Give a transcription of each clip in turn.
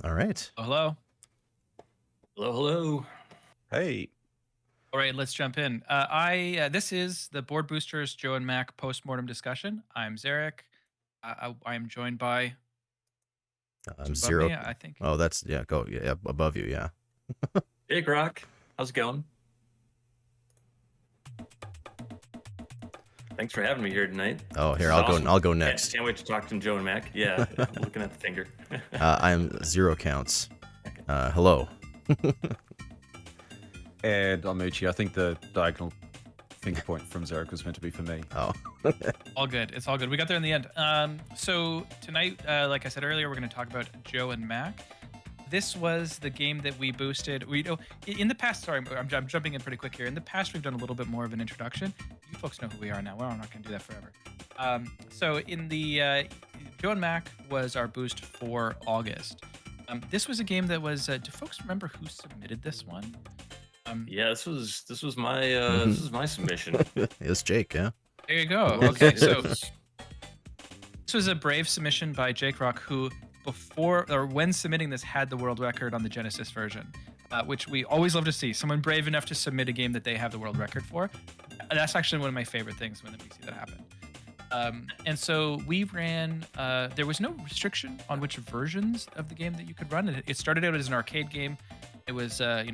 All right. Hello. Hello, hello. Hey. All right, let's jump in. This is the Board Boosters Joe and Mac Post-Mortem discussion. I'm Zarek. I am joined by above Zero. me, I think. Oh, that's go above you. Yeah. Hey, Grok. How's it going? Thanks for having me here tonight. Oh, here This is awesome. I'll go next. Can't wait to talk to Joe and Mac. Yeah, looking at the finger. I'm Zero Counts. Hello. And I'm Uchi. I think the diagonal finger point from Zarek was meant to be for me. Oh. All good. It's all good. We got there in the end. So tonight, like I said earlier, we're going to talk about Joe and Mac. This was the game that we boosted. In the past. Sorry, I'm jumping in pretty quick here. In the past, we've done a little bit more of an introduction. You folks know who we are now. Well, I'm not going to do that forever. So in the Joe and Mac was our boost for August. This was a game that was. Do folks remember who submitted this one? Yeah, this was my submission. It's Jake. Yeah. There you go. Okay, so this was a brave submission by Jake Rock, who when submitting this had the world record on the Genesis version, which we always love to see. Someone brave enough to submit a game that they have the world record for. That's actually one of my favorite things when we see that happen. And so we ran. There was no restriction on which versions of the game that you could run. It started out as an arcade game. It was, on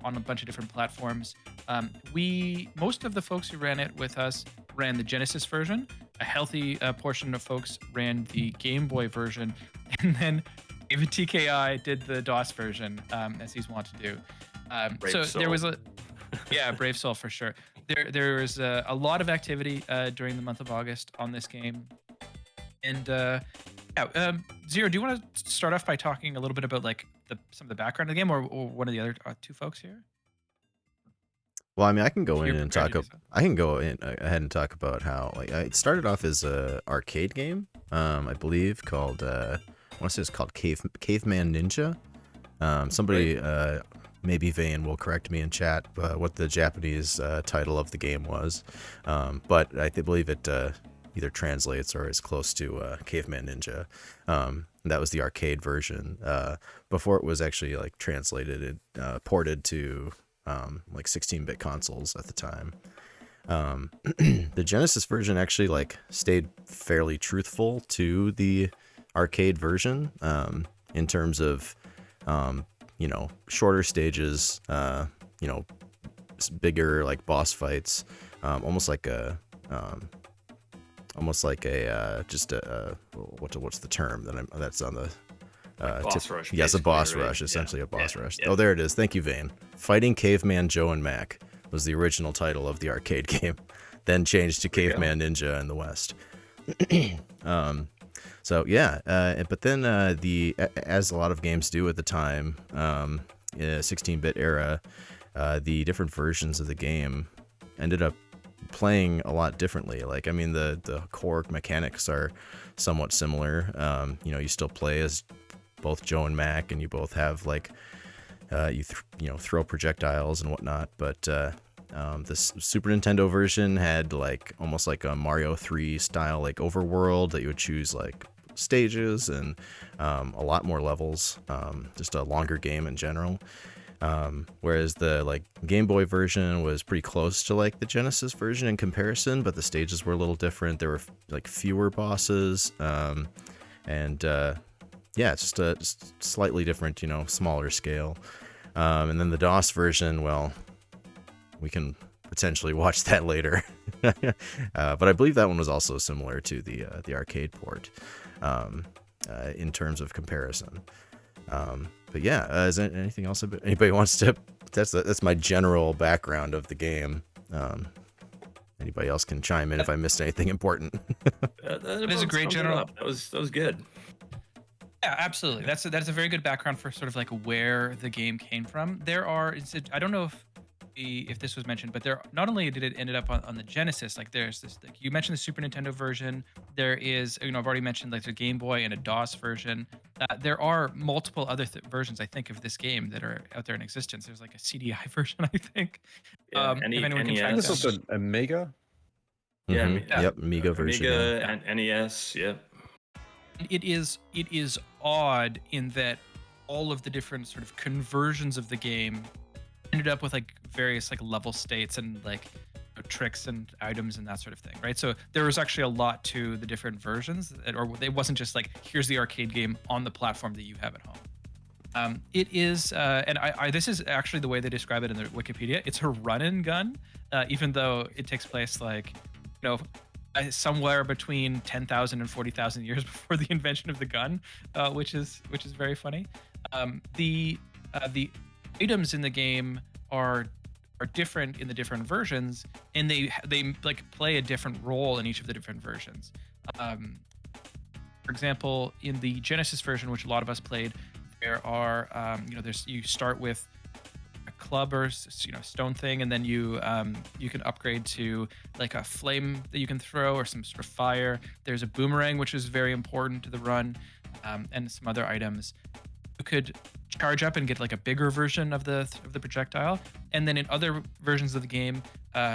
a bunch of different platforms. Most of the folks who ran it with us ran the Genesis version. A healthy portion of folks ran the Game Boy version, and then David TKI did the DOS version, as he's wont to do. Brave soul. There was brave soul for sure. There was a lot of activity during the month of August on this game, and Zero, do you want to start off by talking a little bit about like some of the background of the game, or one of the other two folks here? Well, I mean, I can go If in you're and prepared talk. to do so. I can go in ahead and talk about how it started off as a arcade game. I believe called. I want to say it's called Caveman Ninja. Somebody. Maybe Vane will correct me in chat what the Japanese title of the game was, but I believe it either translates or is close to Caveman Ninja. That was the arcade version. Before it was actually like translated and ported to like 16-bit consoles at the time. The Genesis version actually like stayed fairly truthful to the arcade version in terms of shorter stages, bigger like boss fights, almost like a what's the term that's on the boss rush. Yes, a boss right? rush, essentially a boss rush. Yeah. Oh, there it is. Thank you, Vane. Fighting Caveman Joe and Mac was the original title of the arcade game, then changed to Caveman Ninja in the West. So yeah, but then as a lot of games do at the time, in a 16-bit era, the different versions of the game ended up playing a lot differently. Like, I mean, the core mechanics are somewhat similar. You still play as both Joe and Mac, and you both have like throw projectiles and whatnot. But this Super Nintendo version had like almost like a Mario 3 style like overworld that you would choose like stages and a lot more levels, just a longer game in general. Whereas the like Game Boy version was pretty close to like the Genesis version in comparison, but the stages were a little different. There were like fewer bosses, and it's just slightly different, smaller scale. And then the DOS version, well, we can potentially watch that later. But I believe that one was also similar to the arcade port in terms of comparison. But yeah, is there anything else anybody wants to? That's my general background of the game. Anybody else can chime in if I missed anything important. That is a great general. That was good. Yeah, absolutely. That's a very good background for sort of like where the game came from. I don't know if this was mentioned, but there not only did it ended up on the Genesis, like there's this, like you mentioned the Super Nintendo version. There is, I've already mentioned like the Game Boy and a DOS version. There are multiple other versions, I think, of this game that are out there in existence. There's like a CDI version, I think. Yeah, if anyone can track There's down. also an Amiga. Yeah, Yep, Amiga version. Amiga Yeah. and NES. Yep. It is odd in that all of the different sort of conversions of the game ended up with like various like level states and like tricks and items and that sort of thing, right? So there was actually a lot to the different versions, or it wasn't just like here's the arcade game on the platform that you have at home. It is, and this is actually the way they describe it in the Wikipedia. It's a run and gun, even though it takes place like, somewhere between 10,000 and 40,000 years before the invention of the gun, which is very funny. The items in the game are different in the different versions, and they like play a different role in each of the different versions. For example, in the Genesis version, which a lot of us played, there are you start with a club or stone thing, and then you can upgrade to like a flame that you can throw or some sort of fire. There's a boomerang, which is very important to the run, and some other items. You could charge up and get like a bigger version of the projectile, and then in other versions of the game,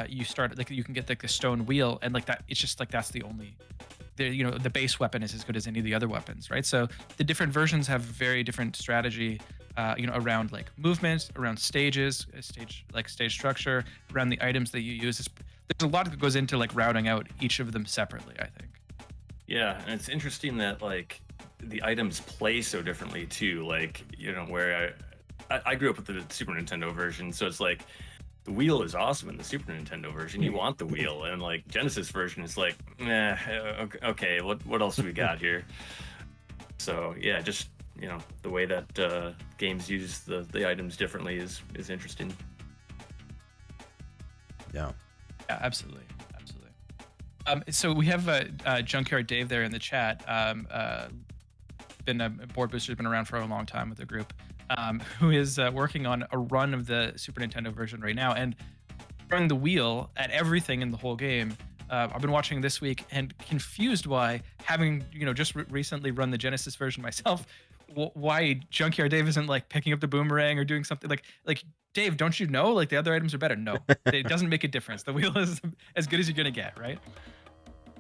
you start like you can get like the stone wheel, and like that it's just like that's the only the base weapon is as good as any of the other weapons, right? So the different versions have very different strategy, around like movement, around stages, stage structure, around the items that you use. There's a lot that goes into like routing out each of them separately, I think. Yeah, and it's interesting that like the items play so differently too. Like, where I grew up with the Super Nintendo version, so it's like the wheel is awesome in the Super Nintendo version. You want the wheel, and like Genesis version is like, okay, what else do we got here? So yeah, just the way that games use the items differently is interesting. Yeah. Yeah, absolutely. So we have Junkyard Dave there in the chat. Been a board booster, has been around for a long time with the group, who is working on a run of the Super Nintendo version right now and throwing the wheel at everything in the whole game. I've been watching this week and confused why, having just recently run the Genesis version myself, why Junkyard Dave isn't like picking up the boomerang or doing something like Dave, don't you know like the other items are better? No, it doesn't make a difference. The wheel is as good as you're gonna get, right?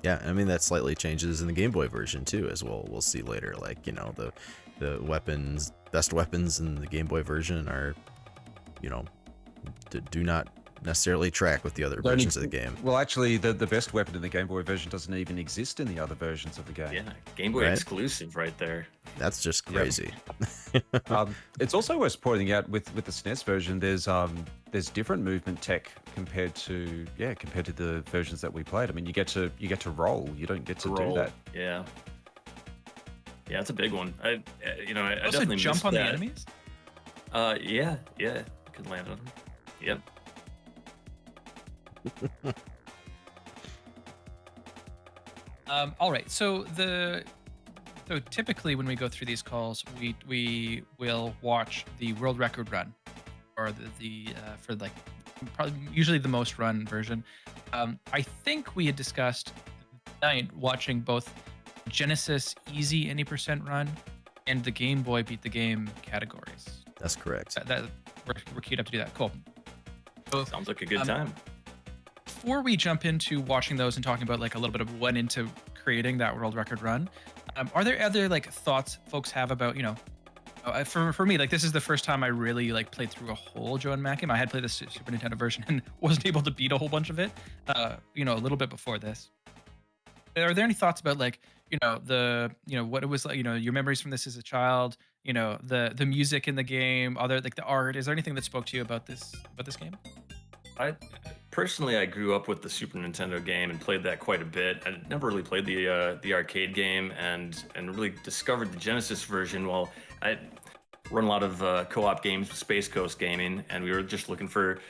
Yeah, I mean that slightly changes in the Game Boy version too, as we'll see later. Like the best weapons in the Game Boy version are, do not necessarily track with the other versions of the game. Well, actually, the best weapon in the Game Boy version doesn't even exist in the other versions of the game. Yeah, Game Boy Right? exclusive right there. That's just crazy. It's also worth pointing out with the SNES version, there's different movement tech compared to the versions that we played. I mean, you get to roll. You don't get to do that. Yeah, it's a big one. I Also definitely jump missed on that. the enemies. Yeah, you can land on them. Yep. All right. So typically when we go through these calls, we will watch the world record run, or the for like probably usually the most run version. I think we had discussed tonight watching both Genesis easy any percent run and the Game Boy beat the game categories. That's correct. That we're queued up to do that. Cool. Sounds like a good time. Before we jump into watching those and talking about like a little bit of what went into creating that world record run, are there other like thoughts folks have about for me, like this is the first time I really like played through a whole Joe and Mac game. I had played the Super Nintendo version and wasn't able to beat a whole bunch of it, a little bit before this. Are there any thoughts about like what it was like, your memories from this as a child, the music in the game, other like the art? Is there anything that spoke to you about this game? I grew up with the Super Nintendo game and played that quite a bit. I never really played the arcade game, and really discovered the Genesis version while I run a lot of co-op games with Space Coast Gaming, and we were just looking for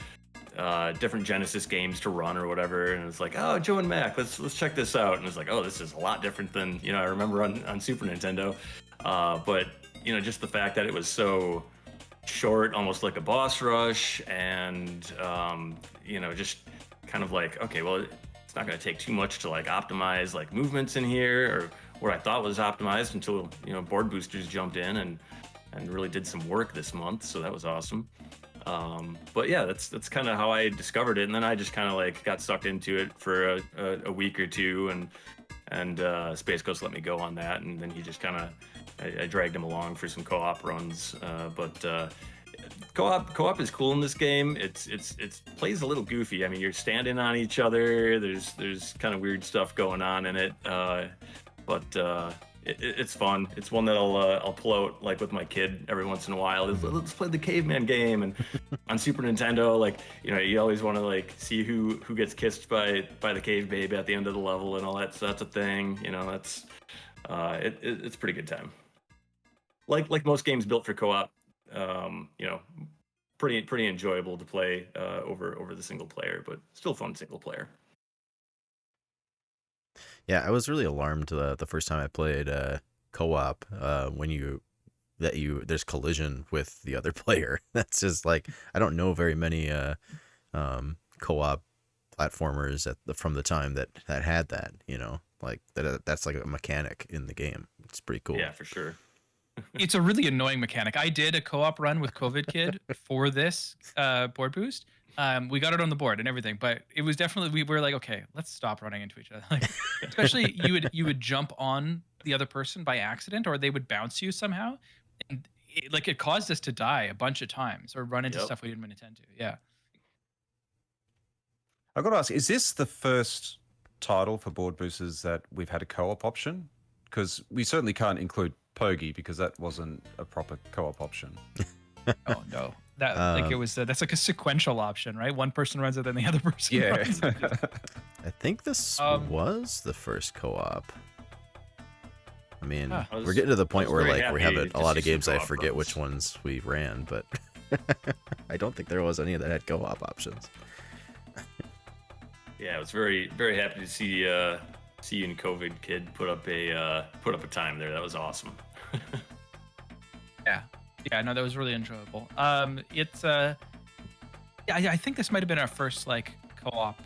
different Genesis games to run or whatever. And it's like, oh, Joe and Mac, let's check this out. And it's like, oh, this is a lot different than I remember on Super Nintendo. But just the fact that it was so short, almost like a boss rush, and just kind of like, okay, well, it's not going to take too much to like optimize like movements in here, or what I thought was optimized, until board boosters jumped in and really did some work this month. So that was awesome. But yeah, that's kind of how I discovered it, and then I just kind of like got sucked into it for a week or two, and and Space Ghost let me go on that, and then he just kind of I dragged him along for some co-op runs. But co-op is cool in this game. It's plays a little goofy. I mean, you're standing on each other. There's kind of weird stuff going on in it. But it's fun. It's one that I'll pull out like with my kid every once in a while. Let's play the caveman game. And on Super Nintendo, like, you know, you always want to like see who gets kissed by the cave babe at the end of the level and all that. So that's a thing. You know, that's it's a pretty good time. Like most games built for co-op, you know, pretty enjoyable to play over the single player, but still fun single player. Yeah, I was really alarmed the first time I played co-op when there's collision with the other player. That's just like, I don't know very many co-op platformers from the time that had that, you know, like that's like a mechanic in the game. It's pretty cool. Yeah, for sure. It's a really annoying mechanic. I did a co-op run with COVID Kid for this board boost. We got it on the board and everything, but it was definitely, we were like, okay, let's stop running into each other. Like, especially you would jump on the other person by accident, or they would bounce you somehow, and it caused us to die a bunch of times or run into stuff we didn't intend to. Yeah. I got to ask, is this the first title for board boosters that we've had a co-op option? Because we certainly can't include Pogi because that wasn't a proper co-op option. Oh no. That like it was that's like a sequential option, right? One person runs it, then the other person runs it. I think this was the first co-op. I mean, we're getting to the point where like we have a lot of games I forget which ones we ran, but I don't think there was any that had co-op options. Yeah, I was very happy to see you and COVID Kid put up a time there. That was awesome. Yeah, no, that was really enjoyable. It's I think this might have been our first like co-op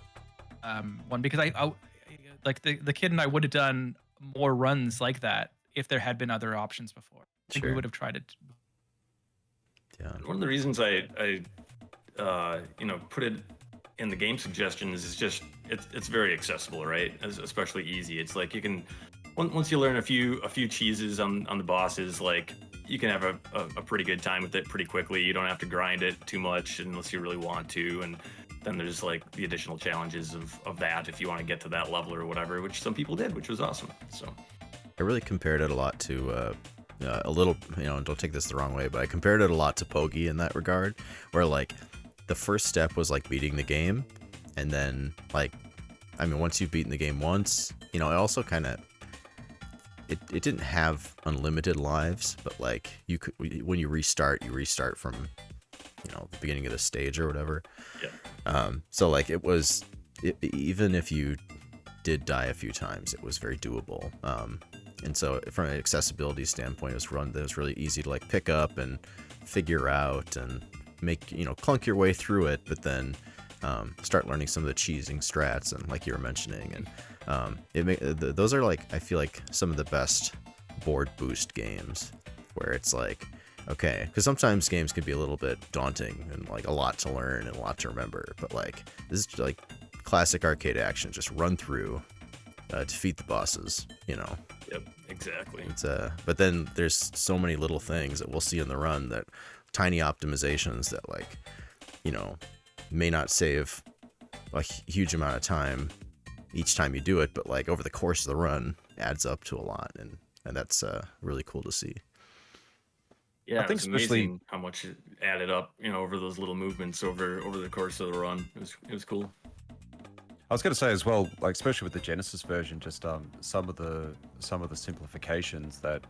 one, because I like the kid and I would have done more runs like that if there had been other options before. I think we would have tried it. Yeah. One of the reasons I you know, put it in the game suggestions is just it's very accessible, right? Especially easy. It's like you can once you learn a few cheeses on the bosses, like you can have a pretty good time with it pretty quickly. You don't have to grind it too much unless you really want to, and then there's like the additional challenges of that if you want to get to that level or whatever, which some people did, which was awesome. So I really compared it a lot to a little, you know, don't take this the wrong way, but I compared it a lot to Pogi in that regard, where like the first step was like beating the game, and then like, I mean, once you've beaten the game once, you know, it also kind of it didn't have unlimited lives, but like you could, when you restart from, you know, the beginning of the stage or whatever. Yeah. So like even if you did die a few times, it was very doable. And so from an accessibility standpoint, it was really easy to like pick up and figure out and make, you know, clunk your way through it, but then start learning some of the cheesing strats and like you were mentioning, and those are like, I feel like some of the best board boost games where it's like, okay, because sometimes games can be a little bit daunting and like a lot to learn and a lot to remember, but like this is like classic arcade action, just run through, defeat the bosses, you know. Yep, exactly. It's but then there's so many little things that we'll see in the run, that tiny optimizations that, like, you know, may not save a huge amount of time each time you do it, but like over the course of the run adds up to a lot, and that's really cool to see. Yeah, I think especially how much it added up, you know, over those little movements over the course of the run. It was cool. I was going to say as well, like especially with the Genesis version, just some of the simplifications that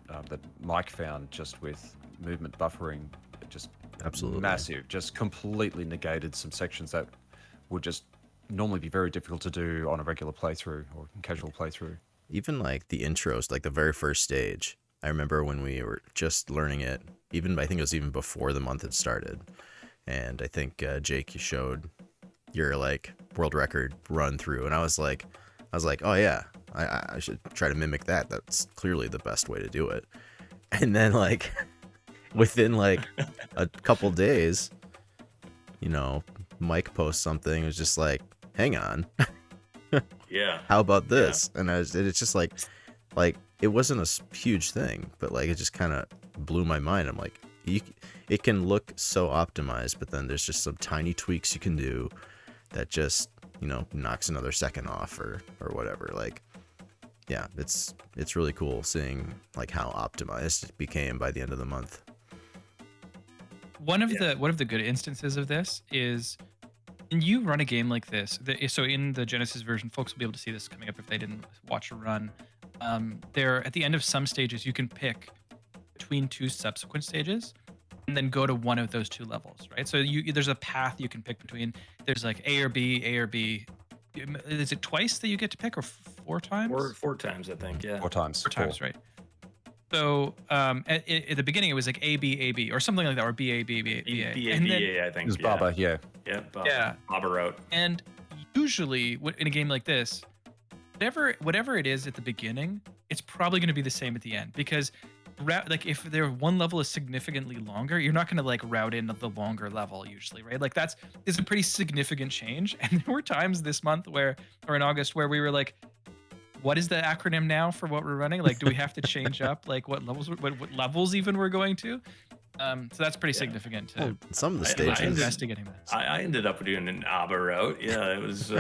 Mike found just with movement buffering, just absolutely massive, just completely negated some sections that would just normally be very difficult to do on a regular playthrough or casual playthrough. Even like the intros, like the very first stage, I remember when we were just learning it, I think it was even before the month had started, and I think Jake, you showed your like world record run through, and I was like, oh yeah, I should try to mimic that. That's clearly the best way to do it. And then like within like a couple days, you know, Mike posts something. It was just like, hang on, Yeah. How about this? And it's just like it wasn't a huge thing, but like it just kind of blew my mind. I'm like, it can look so optimized, but then there's just some tiny tweaks you can do that just, knocks another second off or whatever. Like, yeah, it's really cool seeing like how optimized it became by the end of the month. One of the good instances of this is when you run a game like this. So in the Genesis version, folks will be able to see this coming up if they didn't watch a run. There, at the end of some stages, you can pick between two subsequent stages, and then go to one of those two levels, right? So there's a path you can pick between. There's like A or B, A or B. Is it twice that you get to pick, or 4 times? Four times, I think. Yeah. 4 times. 4 times, right? So at the beginning, it was like A, B, A, B, or something like that, or B, A, B, B, B, A. B, A, And B, then- A, I think. It was Baba, yeah. Yeah. Yeah. Baba route. And usually, in a game like this, whatever it is at the beginning, it's probably going to be the same at the end, because like if one level is significantly longer, you're not going to like route in the longer level usually, right? Like it's a pretty significant change. And there were times this month or in August, where we were like, what is the acronym now for what we're running? Like, do we have to change up like what levels even we're going to? So that's pretty significant too. Well, some of the I stages. Investigating that. I ended up doing an ABBA route. Yeah, it was.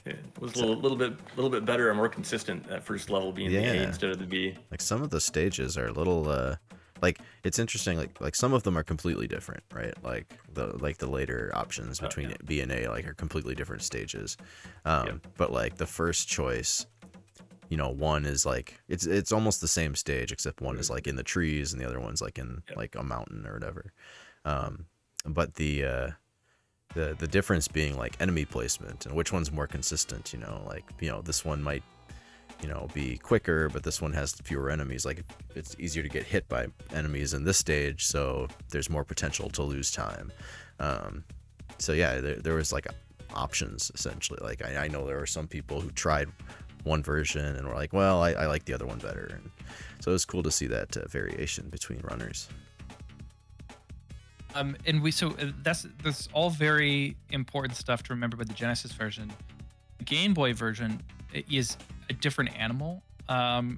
It was a little bit better and more consistent. That first level being the A instead of the B. Like some of the stages are a little like it's interesting. Like some of them are completely different, right? Like the later options between B and A like are completely different stages. But like the first choice, one is like it's almost the same stage, except one is like in the trees and the other one's like in like a mountain or whatever. But the difference being like enemy placement and which one's more consistent, this one might, be quicker, but this one has fewer enemies. Like it's easier to get hit by enemies in this stage, so there's more potential to lose time. So yeah, there was like options essentially. Like I know there were some people who tried one version and were like, well, I like the other one better. And so it was cool to see that variation between runners. That's all very important stuff to remember about the Genesis version. The Game Boy version is a different animal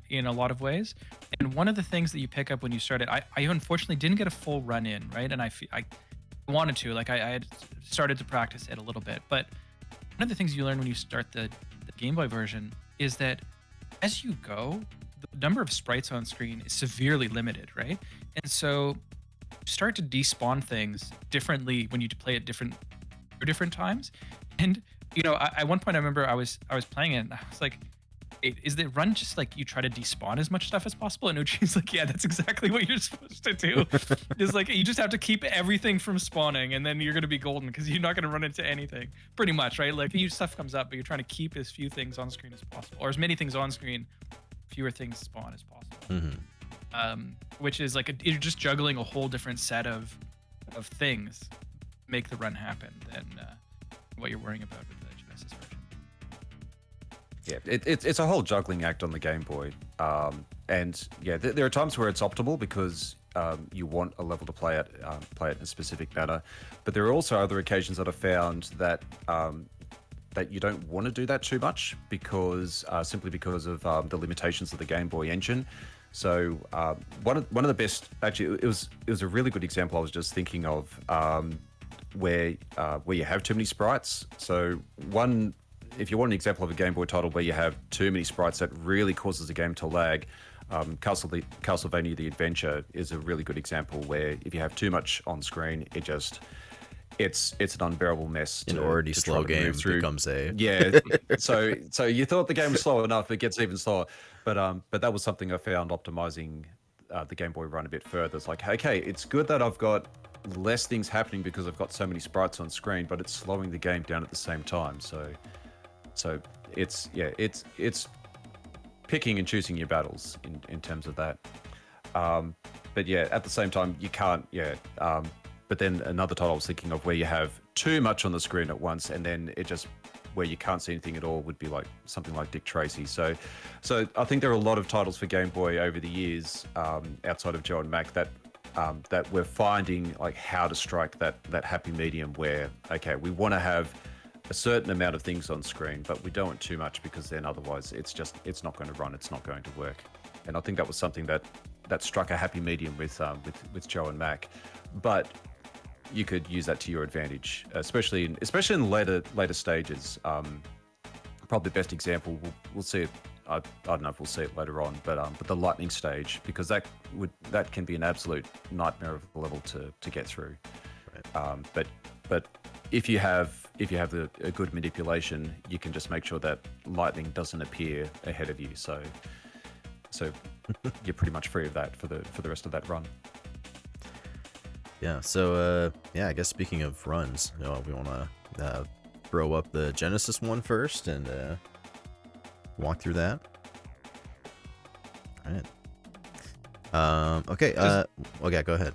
in a lot of ways. And one of the things that you pick up when you start it, I unfortunately didn't get a full run in, right? And I wanted to, like I had started to practice it a little bit. But one of the things you learn when you start the Game Boy version is that as you go, the number of sprites on screen is severely limited, right? And so start to despawn things differently when you play it different times. And at one point I remember I was playing it and I was like, is the run just like you try to despawn as much stuff as possible? And Uchi's like, yeah, that's exactly what you're supposed to do. It's like you just have to keep everything from spawning and then you're going to be golden because you're not going to run into anything pretty much, right? Like new stuff comes up, but you're trying to keep as few things on screen as possible, or as many things on screen, fewer things spawn as possible. Mm-hmm. Which is like you're just juggling a whole different set of things to make the run happen than what you're worrying about with the Genesis version. Yeah, it's a whole juggling act on the Game Boy, and yeah, there are times where it's optimal because you want a level to play it in a specific manner, but there are also other occasions that I found that that you don't want to do that too much because simply because of the limitations of the Game Boy engine. So one of the best, actually, it was a really good example I was just thinking of, where you have too many sprites. So if you want an example of a Game Boy title where you have too many sprites, that really causes the game to lag. Castlevania: The Adventure is a really good example where if you have too much on screen, it's an unbearable mess. An already slow game becomes a So you thought the game was slow enough, it gets even slower. But that was something I found optimizing the Game Boy run a bit further. It's like, okay, it's good that I've got less things happening because I've got so many sprites on screen, but it's slowing the game down at the same time. So it's picking and choosing your battles in terms of that. But yeah, at the same time, you can't. But then another title I was thinking of where you have too much on the screen at once, and then where you can't see anything at all would be like something like Dick Tracy. So I think there are a lot of titles for Game Boy over the years, outside of Joe and Mac, that we're finding like how to strike that happy medium where, okay, we want to have a certain amount of things on screen, but we don't want too much because then otherwise it's not going to run, it's not going to work. And I think that was something that struck a happy medium with Joe and Mac, but you could use that to your advantage, especially in later stages. Probably the best example, we'll see it. I don't know if we'll see it later on, but the lightning stage, because that can be an absolute nightmare of a level to get through. Right. But if you have a good manipulation, you can just make sure that lightning doesn't appear ahead of you. So you're pretty much free of that for the rest of that run. Yeah. So I guess speaking of runs, we want to throw up the Genesis one first and walk through that. All right. Okay. Okay. Go ahead.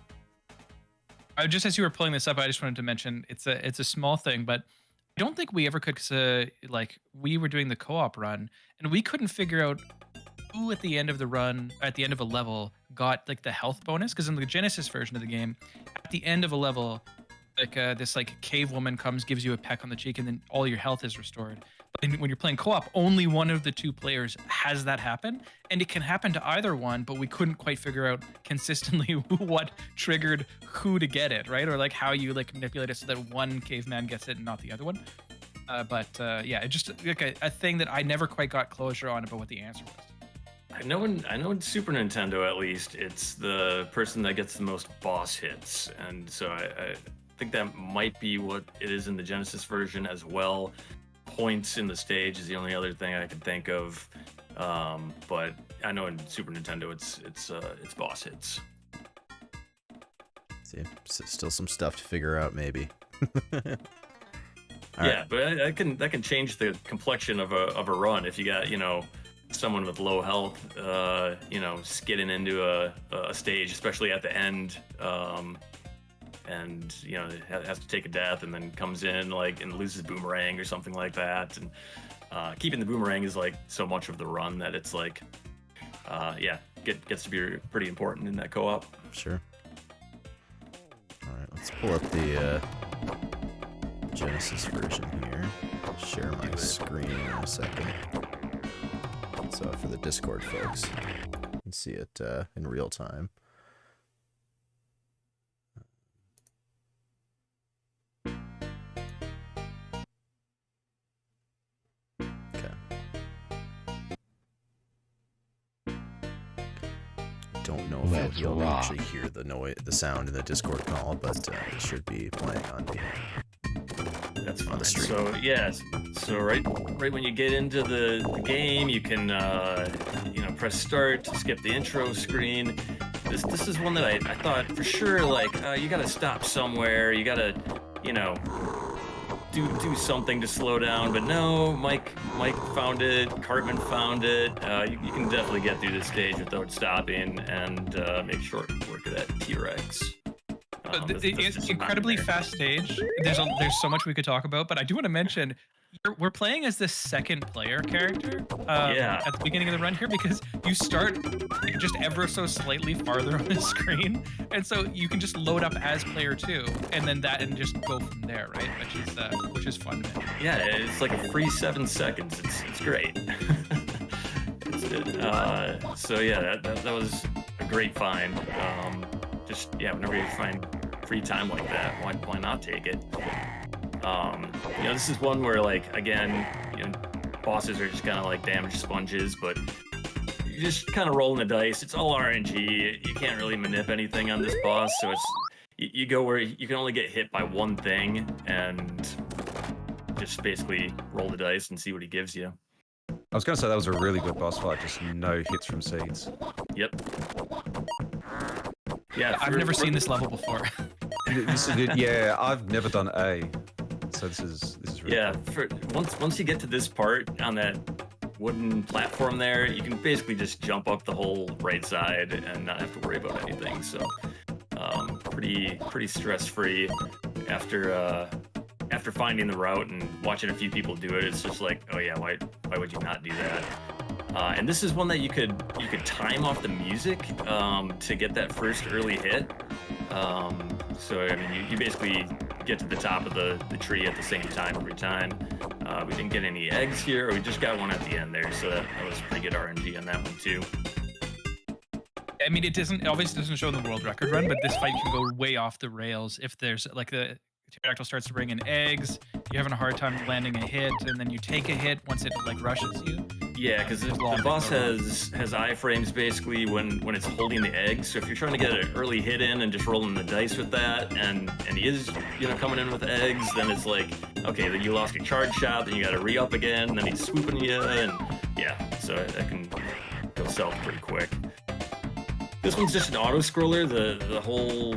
Just as you were pulling this up, I just wanted to mention it's a small thing, but I don't think we ever could, because like we were doing the co-op run and we couldn't figure out who at the end of the run, at the end of a level, got like the health bonus. Because in the Genesis version of the game, at the end of a level, like this like cave woman comes, gives you a peck on the cheek, and then all your health is restored. But when you're playing co-op, only one of the two players has that happen, and it can happen to either one, but we couldn't quite figure out consistently what triggered who to get it, right? Or like how you like manipulate it so that one caveman gets it and not the other one. Yeah, it's just like a thing that I never quite got closure on about what the answer was. I know in Super Nintendo, at least, it's the person that gets the most boss hits, and so I think that might be what it is in the Genesis version as well. Points in the stage is the only other thing I can think of, but I know in Super Nintendo it's boss hits. See, still some stuff to figure out, maybe. Yeah, but that can change the complexion of a run if you got someone with low health, skidding into a stage, especially at the end. And has to take a death and then comes in and loses boomerang or something like that, and keeping the boomerang is like so much of the run that it's like gets to be pretty important in that co-op. Sure. All right, let's pull up the Genesis version here. Share my screen in a second, so for the Discord folks, you can see it in real time. Don't know if you'll actually hear the sound in the Discord call, but it should be playing on That's fine. the stream. So yes, so right when you get into the game, you can press start, skip the intro screen. This is one that I thought for sure you gotta stop somewhere, you gotta do something to slow down, but no, Mike found it, Cartman found it. You can definitely get through this stage without stopping and make short work of that T-Rex. It's incredibly fast stage. There's so much we could talk about, but I do want to mention we're playing as the second player character at the beginning of the run here, because you start just ever so slightly farther on the screen, and so you can just load up as player 2 and just go from there, right? Which is fun. Yeah, it's like a free 7 seconds. It's great. It's good. So yeah, that was a great find. Whenever you find free time like that, why not take it? This is one where bosses are just kind of like damage sponges, but you're just kind of rolling the dice. It's all RNG. You can't really manip anything on this boss, so it's you go where you can only get hit by one thing and just basically roll the dice and see what he gives you. I was going to say that was a really good boss fight, just no hits from seeds. Yep. Yeah, I've never seen this level before. This is good. Yeah, I've never done A, so this is really cool. Once you get to this part on that wooden platform there, you can basically just jump up the whole right side and not have to worry about anything. So pretty stress-free after finding the route and watching a few people do it. It's just like, oh yeah, why would you not do that? And this is one that you could time off the music to get that first early hit. So I mean, you basically get to the top of the tree at the same time every time. We didn't get any eggs here, or we just got one at the end there, so that was pretty good RNG on that one too. I mean, it obviously doesn't show in the world record run, but this fight can go way off the rails if there's like the pterodactyl starts to bring in eggs, you're having a hard time landing a hit, and then you take a hit once it like rushes you. Yeah, because the boss has iframes basically when it's holding the eggs. So if you're trying to get an early hit in and just rolling the dice with that, and he is coming in with eggs, then it's like, okay, then you lost your charge shot, then you got to re-up again, and then he's swooping you, and yeah, so that can go south pretty quick. This one's just an auto-scroller. The whole,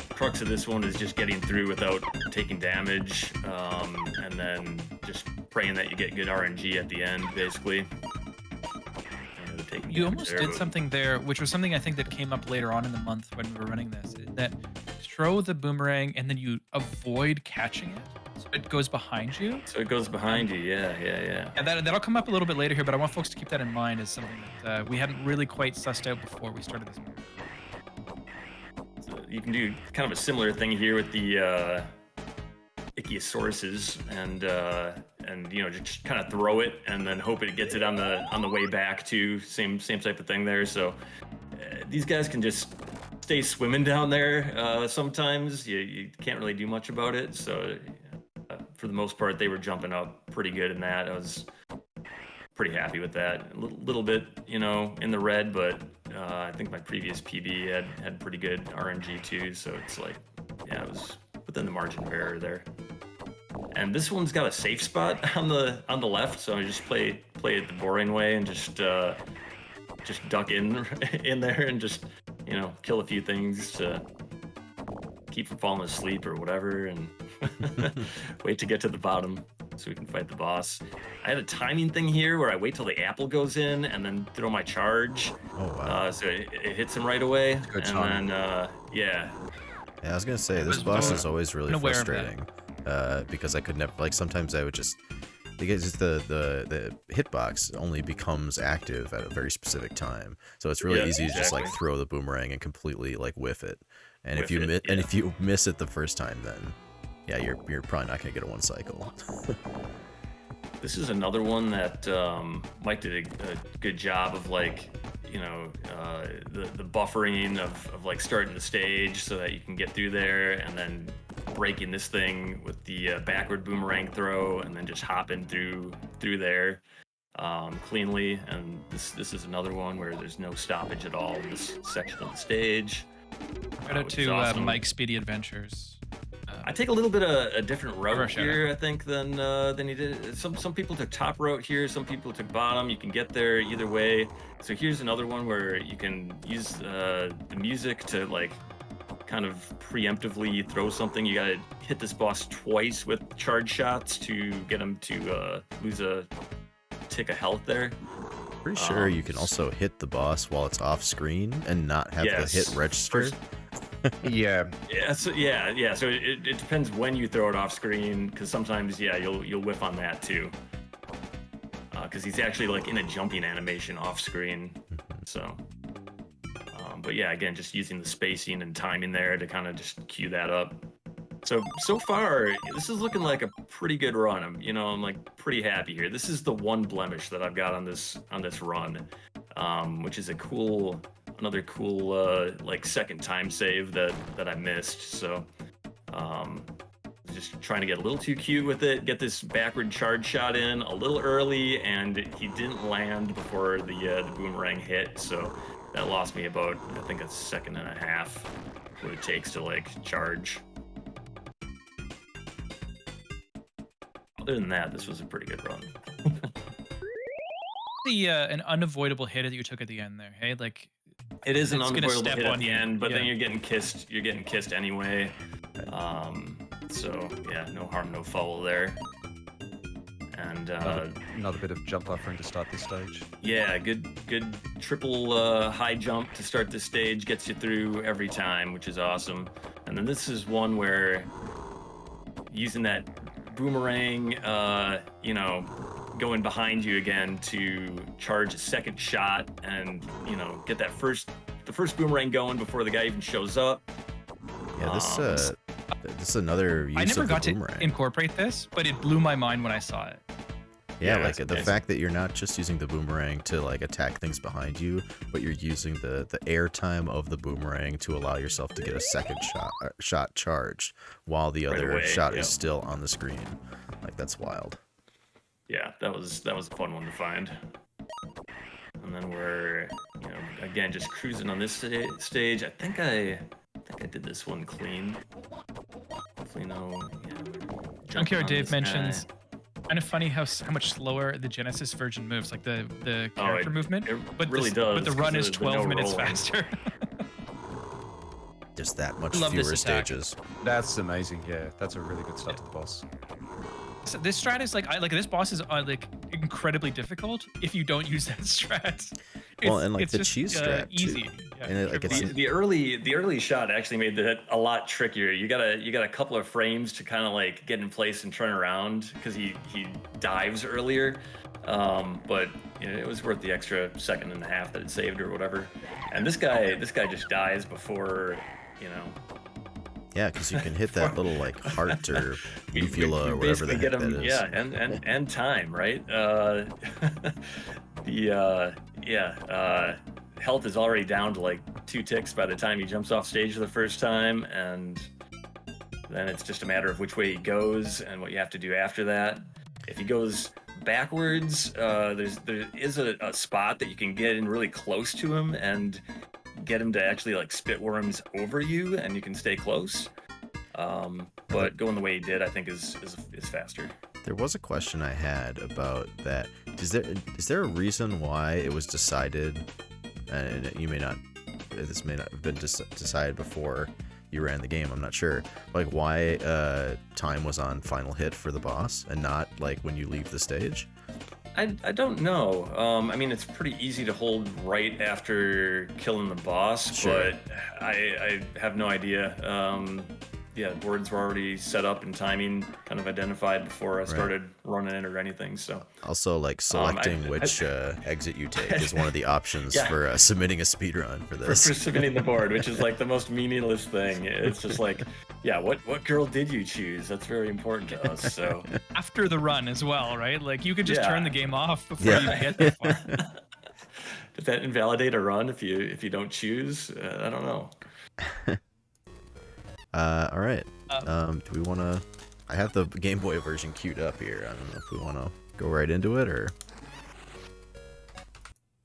crux of this one is just getting through without taking damage, and then just praying that you get good RNG at the end, basically. You almost did something there, which was something I think that came up later on in the month when we were running this, that throw the boomerang and then you avoid catching it. So it goes behind you. So it goes behind you, yeah. And that'll come up a little bit later here, but I want folks to keep that in mind as something that we hadn't really quite sussed out before we started this. So you can do kind of a similar thing here with the Ichthyosaurus and just kind of throw it and then hope it gets it on the way back too. Same type of thing there. So these guys can just stay swimming down there. Sometimes you can't really do much about it. So for the most part, they were jumping up pretty good in that. I was pretty happy with that. A little bit, in the red, but I think my previous PB had pretty good RNG too. So it's like, yeah, it was within the margin of error there. And this one's got a safe spot on the left, so I just play it the boring way and just duck in there and just kill a few things to keep from falling asleep or whatever, and wait to get to the bottom so we can fight the boss. I had a timing thing here where I wait till the apple goes in and then throw my charge. Oh wow! So it hits him right away, good and then Yeah, I was gonna say this boss is always really frustrating because I could never, like, sometimes I would just, because the hitbox only becomes active at a very specific time, so it's really easy to just like throw the boomerang and completely like whiff it. And if you miss it the first time, then yeah, you're probably not gonna get a one cycle. This is another one that Mike did a good job of, like, the buffering of like starting the stage so that you can get through there, and then breaking this thing with the backward boomerang throw, and then just hopping through there cleanly. And this is another one where there's no stoppage at all in this section of the stage. Shout out to awesome. Mike's Speedy Adventures. I take a little bit of a different route here, I think, than he did. Some people took top route here, some people took bottom. You can get there either way. So here's another one where you can use the music to, like, kind of preemptively throw something. You gotta hit this boss twice with charge shots to get him to lose a tick of health there. Pretty sure you can also hit the boss while it's off screen and not have the hit register. Yeah. So it depends when you throw it off screen, because sometimes you'll whiff on that too, because he's actually like in a jumping animation off screen. So but yeah, again, just using the spacing and timing there to kind of just cue that up. So far, this is looking like a pretty good run. I'm like pretty happy here. This is the one blemish that I've got on this run, which is another cool like second time save that I missed. So just trying to get a little too cute with it, get this backward charge shot in a little early, and he didn't land before the boomerang hit. So that lost me about, I think, a second and a half what it takes to like charge. Other than that, this was a pretty good run. An unavoidable hit that you took at the end there, hey? Like, it is an it's unavoidable hit at the you. end, but then you're getting kissed. You're getting kissed anyway. So yeah, no harm, no foul there. And another bit of jump buffering to start this stage. Yeah, good triple high jump to start this stage, gets you through every time, which is awesome. And then this is one where using that boomerang, going behind you again to charge a second shot and get the first boomerang going before the guy even shows up. Yeah, this is another use I never of the got to boomerang. incorporate this, but it blew my mind when I saw it. Yeah, Yeah, like the it's- fact that you're not just using the boomerang to like attack things behind you, but you're using the air time of the boomerang to allow yourself to get a second shot charged while the Right other away, shot yeah. is still on the screen. Like that's wild. Yeah, that was a fun one to find. And then we're, again just cruising on this stage. I think I did this one clean. Hopefully no. Yeah, jumping Junkyard on Dave this guy. mentions, kind of funny how much slower the Genesis version moves, like the character movement. It But really the, does. But the 'cause run of is the 12 no minutes rolling. faster. Just that much Love this fewer attack. stages. That's amazing. Yeah, that's a really good start to the boss. So this strat is like, this boss is like incredibly difficult if you don't use that strat. Well, and, like, it's the just, cheese strat, too. easy. Yeah, And like, triple it's- The early shot actually made that a lot trickier. You got a couple of frames to kind of like get in place and turn around because he dives earlier. But it was worth the extra second and a half that it saved or whatever. And this guy just dies before. Yeah, because you can hit that little like heart or You uvula or whatever the basically heck that is. Yeah, and time, right? Health is already down to like 2 ticks by the time he jumps off stage the first time, and then it's just a matter of which way he goes and what you have to do after that. If he goes backwards, there is a spot that you can get in really close to him and get him to actually like spit worms over you, and you can stay close. But going the way he did, I think is faster. There was a question I had about that. Is there a reason why it was decided, and this may not have been decided before you ran the game, I'm not sure, like why time was on final hit for the boss and not like when you leave the stage? I don't know. I mean, it's pretty easy to hold right after killing the boss, Sure. but I have no idea. Boards were already set up and timing kind of identified before I started running it or anything. So Also, like selecting which exit you take is one of the options for submitting a speedrun for for this. submitting the board, which is like the most meaningless thing. It's just like, what girl did you choose? That's very important to us. So after the run as well, right? Like you could just Yeah. turn the game off before you get that far. does that invalidate a run if you don't choose? I don't know. All right. Do we want to? I have the Game Boy version queued up here. I don't know if we want to go right into it or.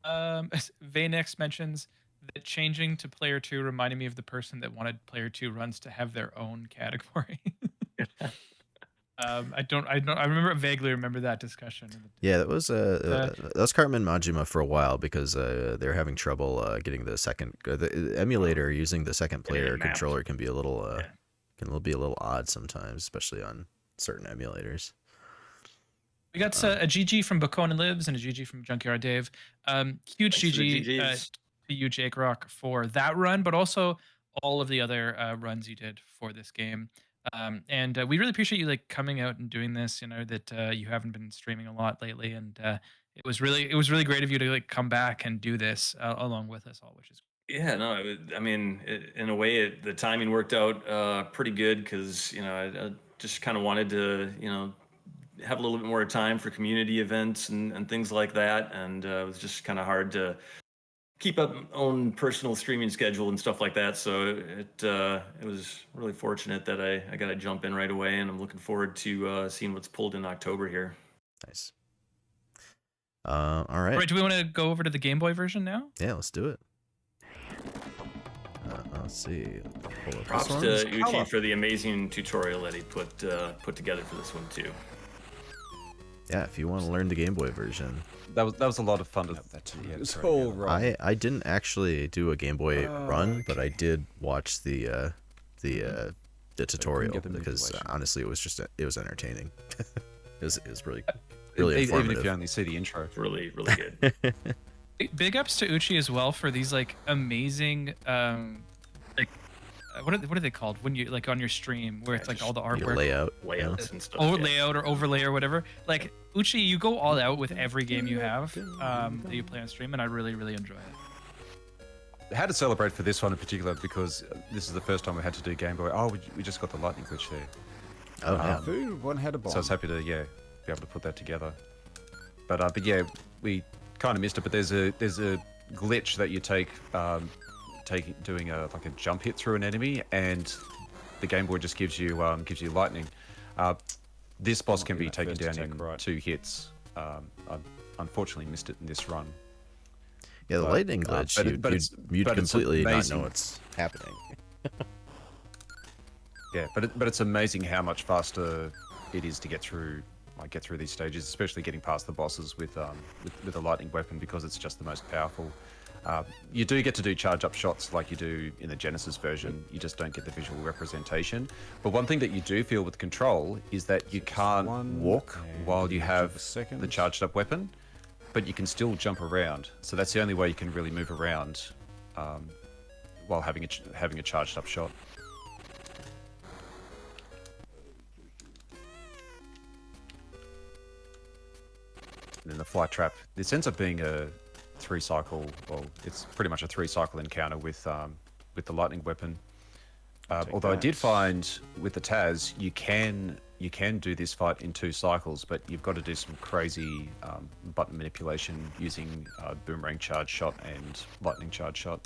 Vanex mentions that changing to player 2 reminded me of the person that wanted player 2 runs to have their own category. I vaguely remember that discussion. Yeah, that was Cartman Majima for a while because they're having trouble getting the second the emulator using the second player mapped. controller can be a little odd sometimes, especially on certain emulators. We got a GG from Bacona Lives and a GG from Junkyard Dave. Huge Thanks for the GG GGs. to you, Jake Rock, for that run, but also all of the other runs you did for this game. And we really appreciate you like coming out and doing this. That you haven't been streaming a lot lately, and it was really great of you to like come back and do this along with us all, which is Yeah, no, in a way, the timing worked out pretty good because I just kind of wanted to have a little bit more time for community events and things like that, and it was just kind of hard to keep up my own personal streaming schedule and stuff like that. So it was really fortunate that I got to jump in right away, and I'm looking forward to seeing what's pulled in October here. Nice. All right. All right, do we want to go over to the Game Boy version now? Yeah, let's do it. Let's see. Pull up Props this one. to Uchi for the amazing tutorial that he put together for this one too. Yeah, if you want to learn the Game Boy version. That was a lot of fun. It was all right. I didn't actually do a Game Boy run, but I did watch the tutorial get the because manipulation. honestly, it was entertaining. it was really Even if informative. you only see the intro. It's really good. Big ups to Uchi as well for these like amazing what are they called when you like on your stream where it's like all the Your artwork layout. Layouts and stuff. or yeah. layout or overlay or whatever. Like Uchi, you go all out with every game you have that you play on stream, and I really enjoy it. had to celebrate for this one in particular because this is the first time we had to do Game Boy. Oh, we just got the lightning glitch there. Oh, yeah. Food, one had a bomb. So I was happy to be able to put that together. But yeah, we kind of missed it. But there's a glitch that you take doing a jump hit through an enemy, and the Game Boy just gives you lightning. This boss can be taken down in 2 hits. I unfortunately missed it in this run. Yeah, the lightning glitch, you'd completely not know what's happening. Yeah, but it's amazing how much faster it is to get through these stages, especially getting past the bosses with a lightning weapon, because it's just the most powerful. You do get to do charge up shots like you do in the Genesis version. You just don't get the visual representation. But one thing that you do feel with Control is that you can't walk while you have the charged up weapon, but you can still jump around. So that's the only way you can really move around while having a charged up shot. And then the fly trap. This ends up being a 3-cycle. Well, it's pretty much a 3-cycle encounter with the lightning weapon. Although I did find with the Taz, you can do this fight in 2 cycles, but you've got to do some crazy button manipulation using boomerang charge shot and lightning charge shot.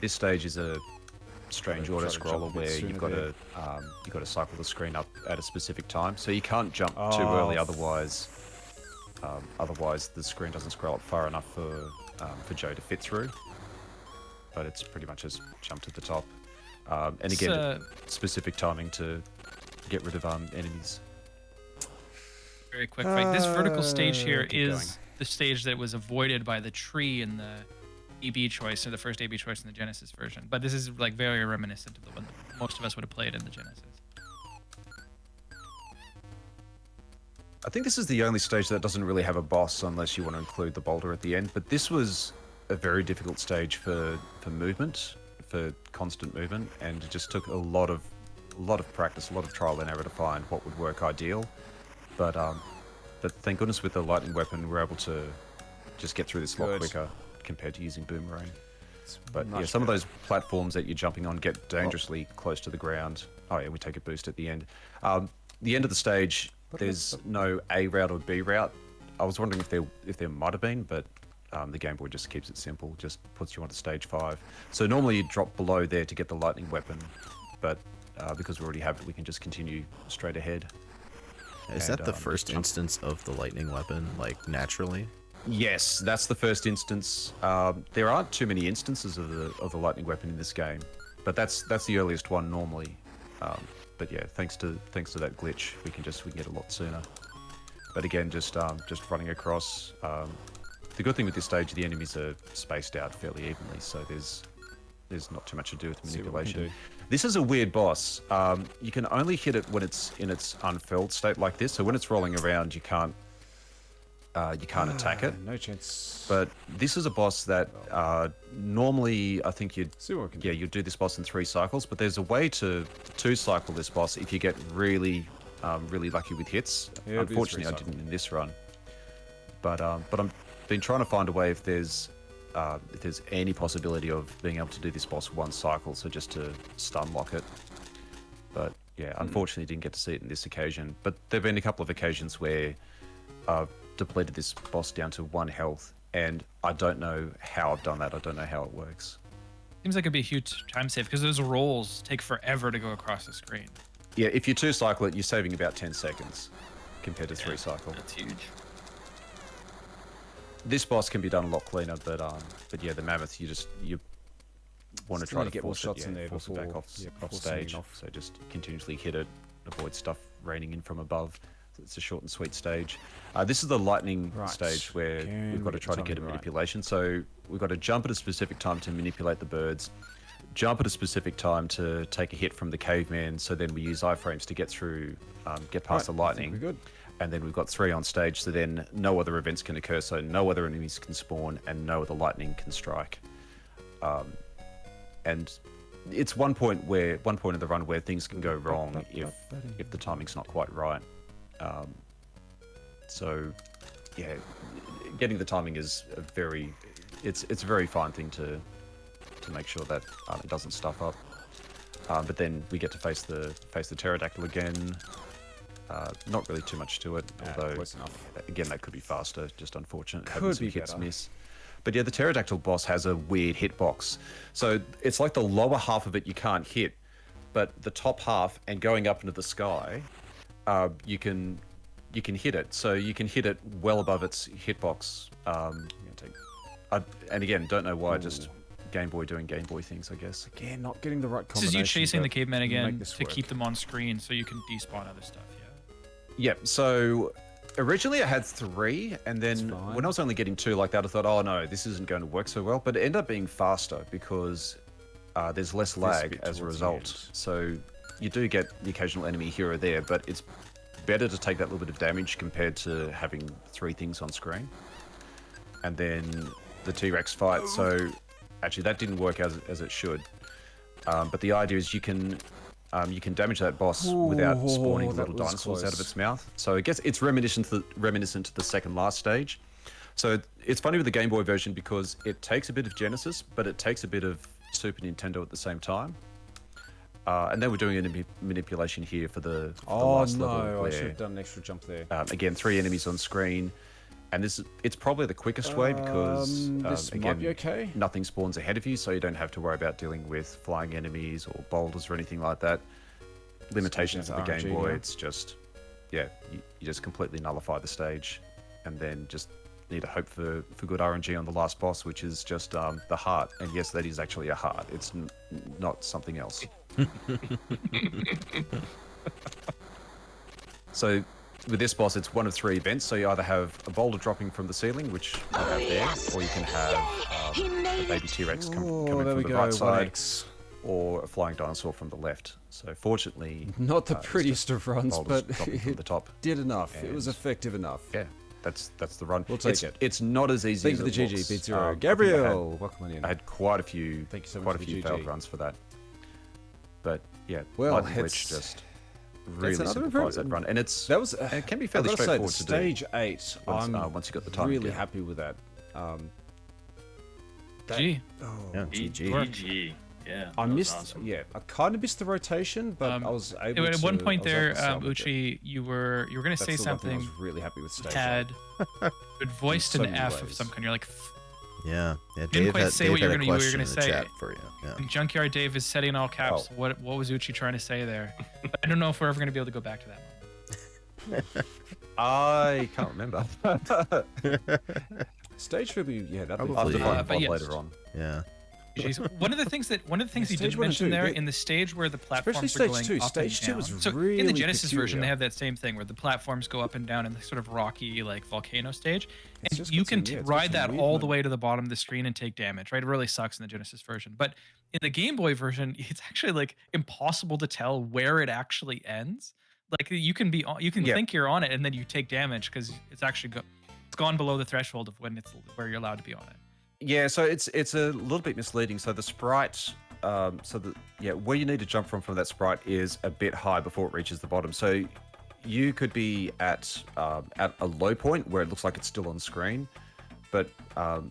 This stage is a strange auto scroller where you've got to cycle the screen up at a specific time, so you can't jump too early, otherwise the screen doesn't scroll up far enough for Joe to fit through. But it's pretty much just jump to the top, and again, specific timing to get rid of enemies. Very quick, right? This vertical stage here is the stage that was avoided by the tree in the AB choice, or the first AB choice in the Genesis version. But this is like very reminiscent of the one that most of us would have played in the Genesis. I think this is the only stage that doesn't really have a boss, unless you want to include the boulder at the end. But this was a very difficult stage for movement, for constant movement, and it just took a lot of practice, a lot of trial and error to find what would work ideal. But thank goodness with the lightning weapon, we're able to just get through this a lot quicker compared to using boomerang. But yeah, some of those platforms that you're jumping on get dangerously close to the ground. Oh yeah, we take a boost at the end. The end of the stage, there's no A route or B route. I was wondering if there might have been, but the Game Boy just keeps it simple, just puts you onto stage 5. So normally you drop below there to get the lightning weapon, but because we already have it, we can just continue straight ahead. Is that the first instance of the lightning weapon, like naturally? Yes, that's the first instance. There aren't too many instances of the lightning weapon in this game, but that's the earliest one normally. But yeah, thanks to that glitch, we can get a lot sooner. But again, just running across. The good thing with this stage, the enemies are spaced out fairly evenly, so there's not too much to do with manipulation. This is a weird boss. You can only hit it when it's in its unfurled state like this. So when it's rolling around, you can't attack it. No chance. But this is a boss that normally I think you'd do this boss in 3 cycles. But there's a way to 2-cycle this boss if you get really lucky with hits. Yeah, unfortunately, I didn't in this run. But I'm been trying to find a way if there's any possibility of being able to do this boss 1 cycle, so just to stun lock it. But yeah, unfortunately didn't get to see it in this occasion. But there've been a couple of occasions where I've depleted this boss down to 1 health, and I don't know how I've done that. I don't know how it works. Seems like it'd be a huge time save because those rolls take forever to go across the screen. Yeah, if you 2-cycle it, you're saving about 10 seconds compared to 3-cycle. That's huge. This boss can be done a lot cleaner, but yeah, the mammoth, you want to try to get more force shots in there force it before back off stage. So just continuously hit it, avoid stuff raining in from above. So it's a short and sweet stage. This is the lightning stage where we've got to try to get a manipulation. So we've got to jump at a specific time to manipulate the birds, jump at a specific time to take a hit from the caveman. So then we use iframes to get through, get past the lightning. We're good. And then we've got 3 on stage, so then no other events can occur, so no other enemies can spawn, and no other lightning can strike. And it's one point in the run where things can go wrong if the timing's not quite right. So yeah, getting the timing is a very, it's a very fine thing to make sure that it doesn't stuff up. But then we get to face the pterodactyl again. Not really too much to it, although close enough. Again that could be faster. Just unfortunate. Could Having some be hits better. miss. But yeah, the pterodactyl boss has a weird hitbox. So it's like the lower half of it you can't hit, but the top half and going up into the sky, you can hit it. So you can hit it well above its hitbox. And again, don't know why. Just Game Boy doing Game Boy things, I guess. Again, not getting the right This combination. is you chasing the but cavemen make again this to work. keep them on screen so you can despawn other stuff. Yeah. So originally I had 3, and then fine. when I was only getting 2 like that, I thought, oh no, this isn't going to work so well. But it ended up being faster because there's less lag bit as a towards the result. end. So you do get the occasional enemy here or there, but it's better to take that little bit of damage compared to having 3 things on screen. And then the T-Rex fight. So actually that didn't work as it should. But the idea is you can damage that boss without spawning that little was dinosaurs out of close. its mouth. So I guess it's reminiscent to the second last stage. So it's funny with the Game Boy version because it takes a bit of Genesis, but it takes a bit of Super Nintendo at the same time. And then we're doing a manipulation here for the last level. I where, should have done an extra jump there. again, 3 enemies on screen. And it's probably the quickest way because, this again, might be okay. nothing spawns ahead of you, so you don't have to worry about dealing with flying enemies or boulders or anything like that. Limitations of the RNG Game Boy, now. it's just, you just completely nullify the stage and then just need to hope for good RNG on the last boss, which is just the heart. And yes, that is actually a heart. It's not something else. So with this boss, it's one of 3 events. So you either have a boulder dropping from the ceiling, which you have there, or you can have a baby T-Rex coming there from we the go. right side, 1x. or a flying dinosaur from the left. So fortunately, Not the it's prettiest just of runs, boulders but dropping from it the top. did enough. It was And- effective enough. Yeah, that's the run. We'll take it's, it. It's not as easy Thank you as for the it GG, looks. Beat Zero. I think Gabriel, welcome on in. I had quite a few, Thank you so much quite a for few the failed GG. runs for that. But yeah, Well, Lightning Glitch it's- just really another simplifies that improvement. run, and it's That was. it can be I've fairly gotta say, the straightforward to do. stage 8. Once- I'm once you got the timing really down. happy with that. Gee, Yeah, GG. GG. Yeah. I that was missed. awesome. Yeah, I kind of missed the rotation, but I was able to. at one point I was able there, to salvage it. Uchi, you were going to That's say the one thing I something. was really happy with stage 8. Had but voiced so an many F of ways. some kind. You're like, Yeah. Didn't Dave quite had, say Dave what you had were a gonna- question in the say. chat for you. Yeah. and Junkyard Dave is setting all caps. Oh. What was Uchi trying to say there? I don't know if we're ever going to be able to go back to that moment. I can't remember. Stage 3, yeah, that'd be Probably. I'll have to find but the yes. VOD later on. Yeah. Jeez. One of the things you Stage did 1 and mention 2, there yeah. in the stage where the platforms Especially are stage going 2. up Stage and 2 down. was So in the really Genesis version, peculiar. they have that same thing where the platforms go up and down in the sort of rocky like volcano stage, It's and just you got can some- yeah, it's got ride some that weird all the mo- way to the bottom of the screen and take damage. Right, it really sucks in the Genesis version, but in the Game Boy version, it's actually like impossible to tell where it actually ends. Like you can Yeah. think you're on it and then you take damage because it's actually it's gone below the threshold of where you're allowed to be on it. Yeah, so it's a little bit misleading. So the sprite, where you need to jump from that sprite is a bit high before it reaches the bottom. So you could be at a low point where it looks like it's still on screen, but I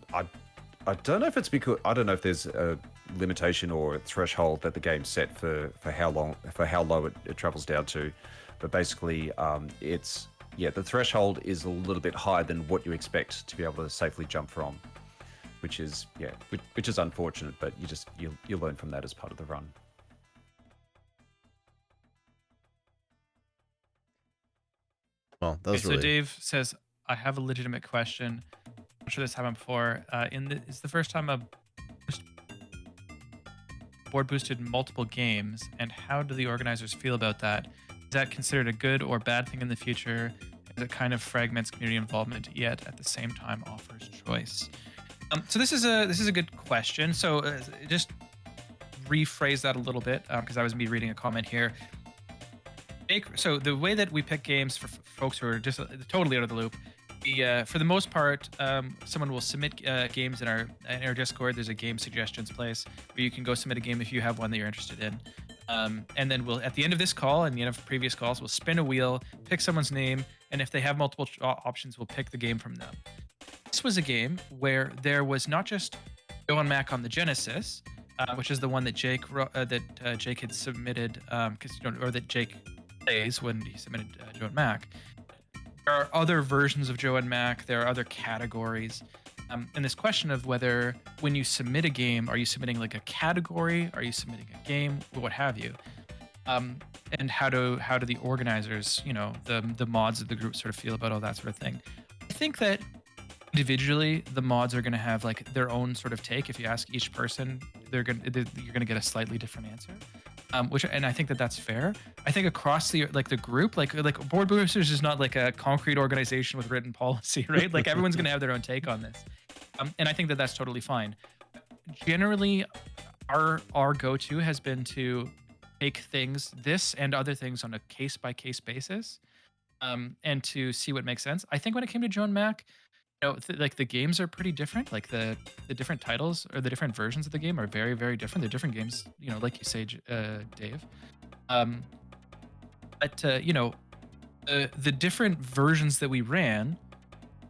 don't know if it's because I don't know if there's a limitation or a threshold that the game set for how low it travels down to, but basically the threshold is a little bit higher than what you expect to be able to safely jump from. Which is unfortunate, but you learn from that as part of the run. Well, that was Okay, really. So Dave says, I have a legitimate question. I'm sure this happened before. It's the first time a board boosted multiple games, and how do the organizers feel about that? Is that considered a good or bad thing in the future? As it kind of fragments community involvement, yet at the same time offers choice. So this is a good question. So just rephrase that a little bit because I was reading a comment here. So the way that we pick games for folks who are just totally out of the loop, for the most part, someone will submit games in our Discord. There's a game suggestions place where you can go submit a game if you have one that you're interested in. And then we'll, at the end of this call and the end of previous calls, we'll spin a wheel, pick someone's name, and if they have multiple options, we'll pick the game from them. this was a game where there was not just Joe and Mac on the Genesis, which is the one that Jake had submitted, or that Jake plays when he submitted Joe and Mac. There are other versions of Joe and Mac. There are other categories. And this question of whether when you submit a game, are you submitting like a category? Are you submitting a game? What have you? And how do the organizers, the mods of the group sort of feel about all that sort of thing? I think that individually, the mods are going to have like their own sort of take. If you ask each person, you're going to get a slightly different answer. And I think that that's fair. I think across the group, like Board Boosters is not like a concrete organization with written policy, right? Like everyone's going to have their own take on this, and I think that that's totally fine. Generally, our go-to has been to take things, this and other things, on a case-by-case basis, and to see what makes sense. I think when it came to Joe and Mac, like the games are pretty different. Like the different titles or the different versions of the game are very, very different. They're different games, like you say, Dave. But the different versions that we ran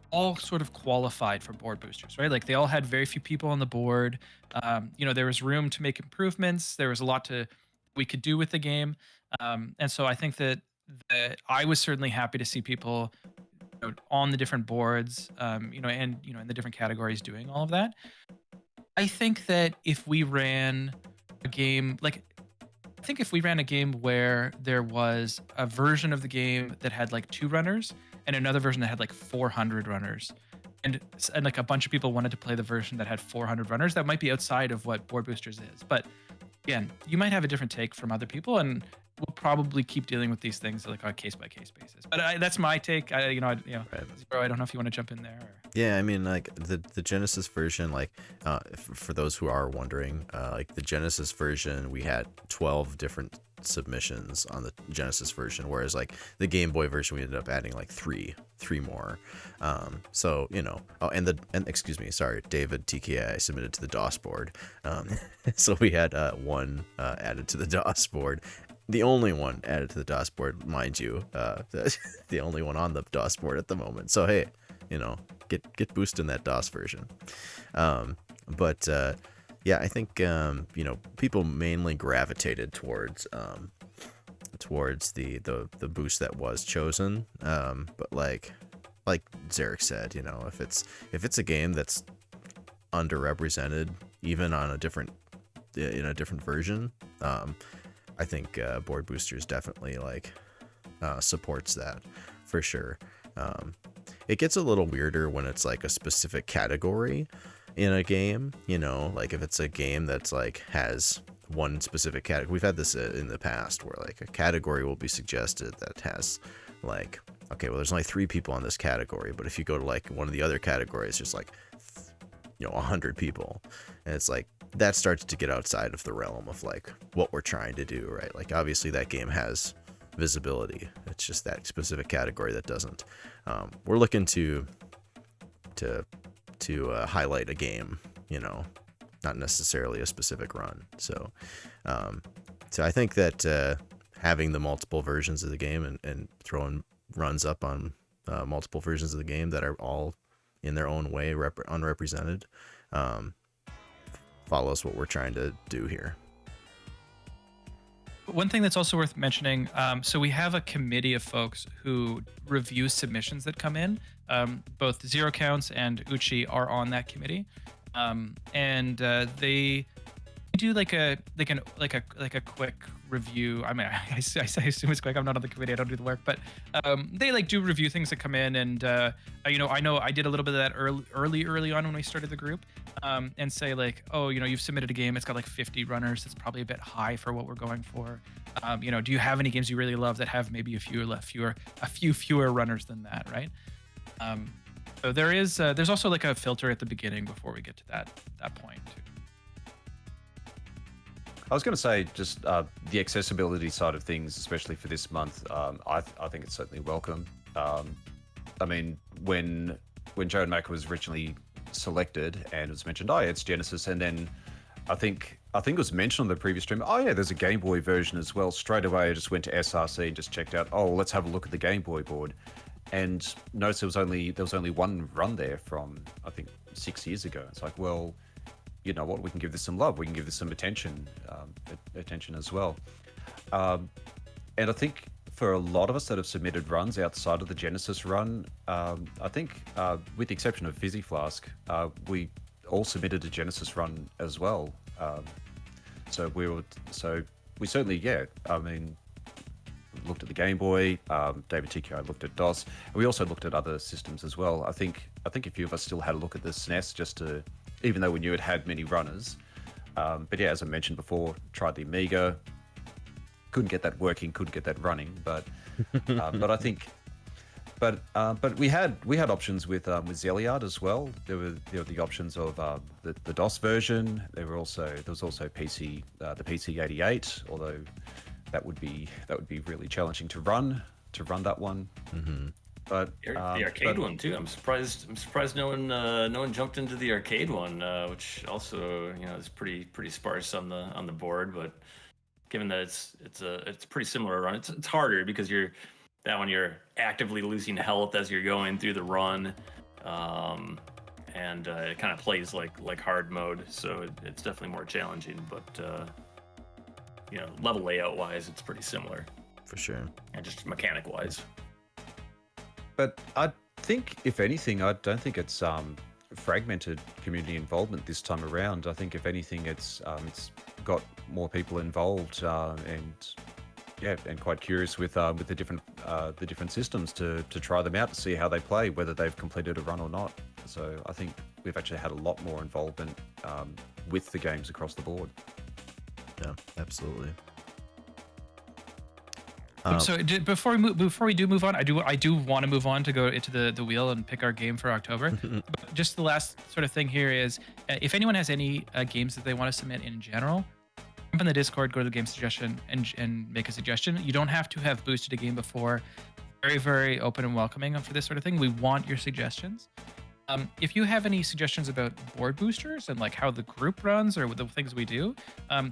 all sort of qualified for Board Boosters, right? Like they all had very few people on the board. There was room to make improvements. There was a lot we could do with the game. And so I think that I was certainly happy to see people on the different boards, and in the different categories doing all of that. I think that if we ran a game, where there was a version of the game that had like 2 runners and another version that had like 400 runners, and like a bunch of people wanted to play the version that had 400 runners, that might be outside of what Board Boosters is. But again, you might have a different take from other people, and we'll probably keep dealing with these things like on a case-by-case basis. But that's my take. Right. Zero, I don't know if you want to jump in there. Yeah, I mean, like the Genesis version, like for those who are wondering, like the Genesis version, we had 12 different submissions on the Genesis version, whereas like the Game Boy version, we ended up adding like three more. So excuse me, sorry, David TKI submitted to the DOS board. So we had one added to the DOS board. The only one added to the DOS board, mind you, the only one on the DOS board at the moment. So hey, get boosting that DOS version. But I think people mainly gravitated towards the boost that was chosen. But like Zarek said, if it's a game that's underrepresented, even on a different version, I think Board Boosters definitely supports that for sure. It gets a little weirder when it's like a specific category in a game, like if it's a game that's like has one specific category. We've had this in the past where like a category will be suggested that has like, okay, well there's only 3 people on this category, but if you go to like one of the other categories, there's like 100 people, and it's like that starts to get outside of the realm of like what we're trying to do, right? Like obviously that game has visibility, it's just that specific category that doesn't. We're looking to highlight a game, not necessarily a specific run. So I think that having the multiple versions of the game and throwing runs up on multiple versions of the game that are all in their own way unrepresented follows what we're trying to do here. One thing that's also worth mentioning, so we have a committee of folks who review submissions that come in. Both Zero Counts and Uchi are on that committee, and they do like a quick review. I mean, I assume it's quick. I'm not on the committee. I don't do the work, but they do review things that come in, and I know I did a little bit of that early on when we started the group, and say like, oh, you've submitted a game. It's got like 50 runners. It's probably a bit high for what we're going for. Do you have any games you really love that have maybe a few fewer runners than that, right? So there's also like a filter at the beginning before we get to that point too. I was going to say just the accessibility side of things, especially for this month. I think it's certainly welcome. I mean, when Joe and Mac was originally selected and it was mentioned, oh yeah, it's Genesis, and then I think it was mentioned on the previous stream, oh yeah, there's a Game Boy version as well. Straight away, I just went to SRC and just checked out, oh, let's have a look at the Game Boy board. and notice there was only one run there from I think 6 years ago. It's like, well, you know what? We can give this some love. We can give this some attention as well. And I think for a lot of us that have submitted runs outside of the Genesis run, I think with the exception of Fizzy Flask, we all submitted a Genesis run as well. So we certainly, yeah. I mean, looked at the Game Boy. David TKI looked at DOS, and we also looked at other systems as well. I think a few of us still had a look at the SNES just to, even though we knew it had many runners. But yeah, as I mentioned before, tried the Amiga. Couldn't get that working. Couldn't get that running. But I think. But we had options with Zeliard as well. There were the options of the DOS version. There was also PC the PC-88, although that would be really challenging to run that one. Mm-hmm. But the arcade one too. I'm surprised no one jumped into the arcade one, which also is pretty sparse on the board. But given that it's a pretty similar run, it's harder because you're actively losing health as you're going through the run, and it kind of plays like hard mode, so it's definitely more challenging. But level layout wise, it's pretty similar For sure. and just mechanic wise. But I think, if anything, I don't think it's fragmented community involvement this time around. I think, if anything, it's got more people involved, and quite curious with the different systems to try them out, to see how they play, whether they've completed a run or not. So I think we've actually had a lot more involvement with the games across the board. Yeah, absolutely. So before we do move on, I do want to move on to go into the wheel and pick our game for October. But just the last sort of thing here is, if anyone has any games that they want to submit in general, jump in the Discord, go to the game suggestion, and make a suggestion. You don't have to have boosted a game before. Very, very open and welcoming for this sort of thing. We want your suggestions. If you have any suggestions about board boosters and like how the group runs or the things we do,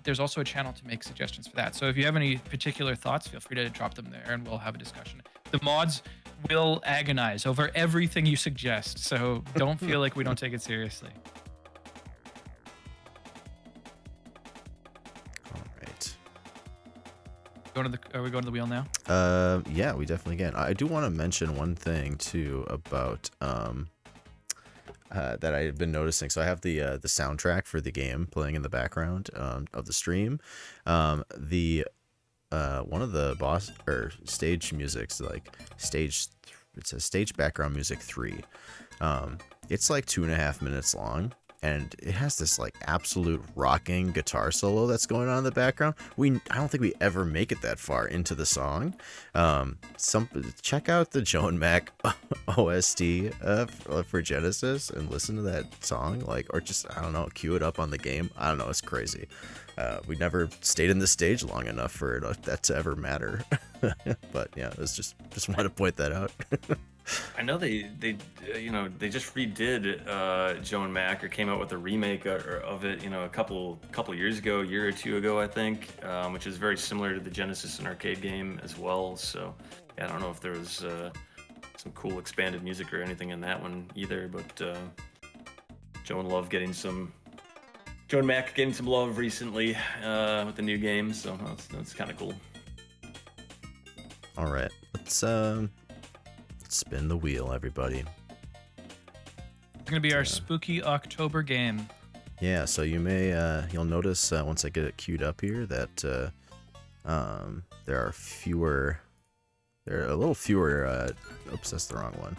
there's also a channel to make suggestions for that. So if you have any particular thoughts, feel free to drop them there and we'll have a discussion. The mods will agonize over everything you suggest, so don't feel like we don't take it seriously. All right. Are we going to the wheel now? Yeah, we definitely can. I do want to mention one thing too about that I've been noticing. So I have the soundtrack for the game playing in the background of the stream. The one of the boss or stage music's like it says stage background music 3. It's like 2.5 minutes long, and it has this like absolute rocking guitar solo that's going on in the background. I don't think we ever make it that far into the song. Check out the Joan Mac OST for Genesis and listen to that song, or just, I don't know, cue it up on the game. I don't know, it's crazy. We never stayed in the stage long enough for that to ever matter. But yeah, it's just wanted to point that out. I know they just redid Joan Mac, or came out with a remake of it, a couple years ago, a year or two ago, I think, which is very similar to the Genesis and arcade game as well. So yeah, I don't know if there was some cool expanded music or anything in that one either, but Joan Mac getting some love recently with the new game, so that's kind of cool. All right, let's spin the wheel, everybody. It's gonna be our spooky October game. Yeah, so you'll notice once I get it queued up here that there are a little fewer. Oops, that's the wrong one.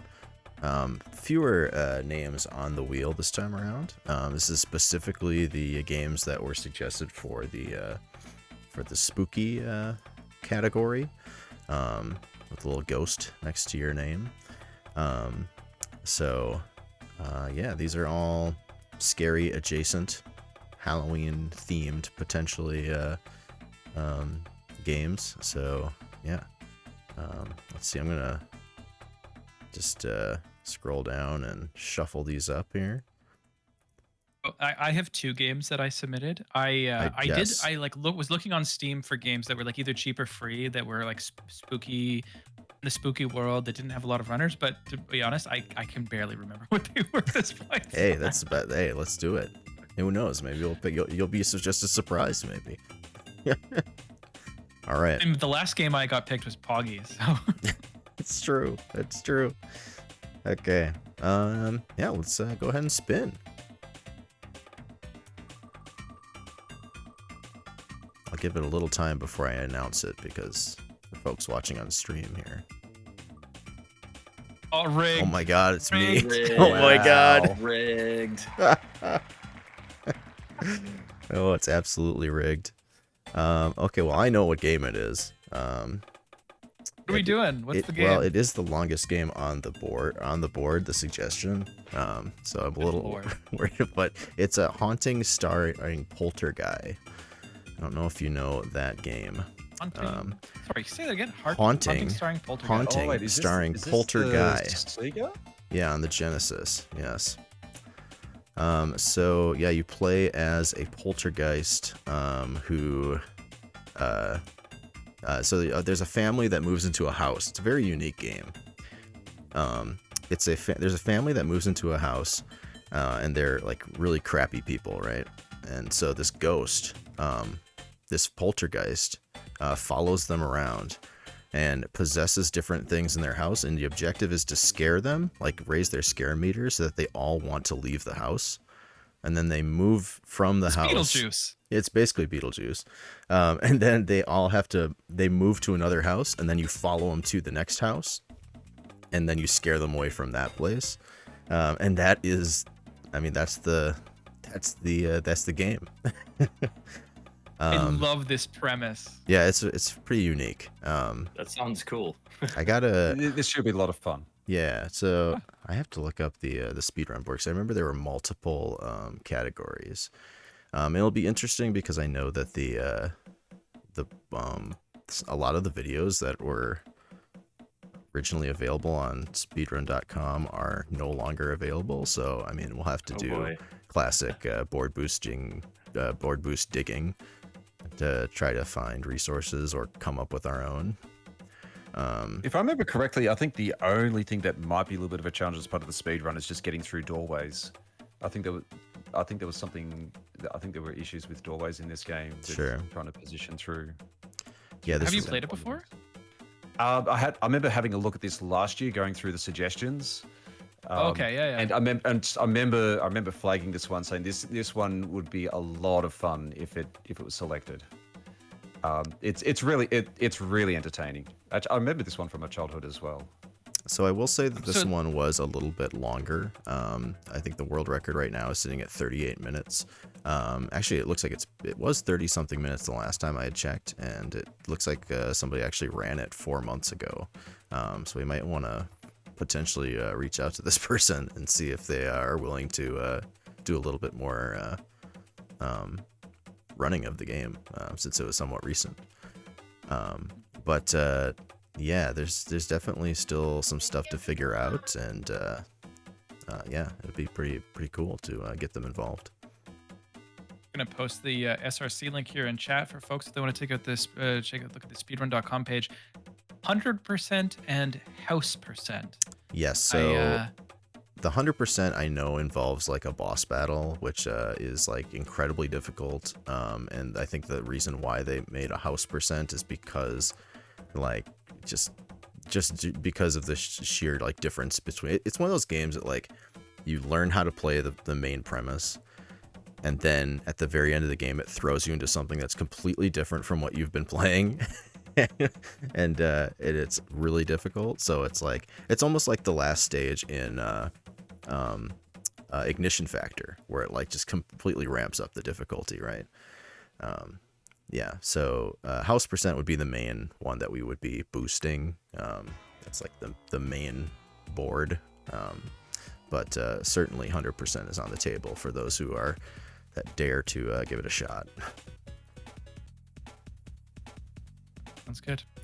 Fewer names on the wheel this time around. This is specifically the games that were suggested for the spooky category. With a little ghost next to your name. Yeah, these are all scary adjacent, Halloween themed potentially games. So yeah, let's see. I'm gonna just scroll down and shuffle these up here. I have 2 games that I submitted. Yes. I like was looking on Steam for games that were like either cheap or free that were like spooky in the spooky world that didn't have a lot of runners. But to be honest, I can barely remember what they were at this point. Hey, that's about. Hey, let's do it. Who knows? Maybe you'll be just as surprised. Maybe. All right. And the last game I got picked was Poggy. So It's true. It's true. Okay. Yeah. Let's go ahead and spin. I'll give it a little time before I announce it because for folks watching on stream here. oh, rigged. Oh my God, it's me. Rigged. Oh my God. Rigged. Oh, it's absolutely rigged. Okay, well, I know what game it is. What are we doing? What's the game? Well, it is the longest game on the board. The suggestion. So I'm a little worried, but it's a Haunting starring Poltergeist. I don't know if you know that game. Haunting. Sorry, say that again. Haunting starring Poltergeist. Haunting Oh, wait, is starring this Poltergeist. The Sega? Yeah, on the Genesis. Yes. So yeah, you play as a poltergeist who there's a family that moves into a house. It's a very unique game. There's a family that moves into a house, and they're like really crappy people, right? And so this ghost, this poltergeist, follows them around and possesses different things in their house, and the objective is to scare them, like raise their scare meter so that they all want to leave the house, and then they move from the house. Beetlejuice. It's basically Beetlejuice, and then they move to another house, and then you follow them to the next house, and then you scare them away from that place, and that's the game. I love this premise. Yeah, it's pretty unique. That sounds cool. I gotta. This should be a lot of fun. Yeah, so I have to look up the speedrun board because I remember there were multiple categories. It'll be interesting because I know that a lot of the videos that were originally available on speedrun.com are no longer available. So I mean, we'll have to do classic board boost digging to try to find resources or come up with our own. If I remember correctly, I think the only thing that might be a little bit of a challenge as part of the speed run is just getting through doorways. I think there were issues with doorways in this game. Sure. Trying to position through. Yeah. Have you played it before? I remember having a look at this last year, going through the suggestions. Okay, yeah. And I remember flagging this one, saying this one would be a lot of fun if it was selected. It's really entertaining. I remember this one from my childhood as well. So I will say that this one was a little bit longer. I think the world record right now is sitting at 38 minutes. Actually, it looks like it was 30 something minutes the last time I had checked, and it looks like somebody actually ran it 4 months ago. So we might want to potentially reach out to this person and see if they are willing to do a little bit more running of the game, since it was somewhat recent. But yeah, there's definitely still some stuff to figure out, and yeah, it'd be pretty cool to get them involved. I'm gonna post the SRC link here in chat for folks if they want to take out this look at the speedrun.com page. 100% and house percent. Yes, so the 100% I know involves like a boss battle, which is like incredibly difficult. And I think the reason why they made a house percent is because like just because of the sheer like difference between it's one of those games that like you learn how to play the main premise, and then at the very end of the game it throws you into something that's completely different from what you've been playing. And it's really difficult. So it's like it's almost like the last stage in Ignition Factor, where it like just completely ramps up the difficulty, right? Yeah, so house percent would be the main one that we would be boosting. That's like the main board, but certainly 100% is on the table for those who are that dare to give it a shot.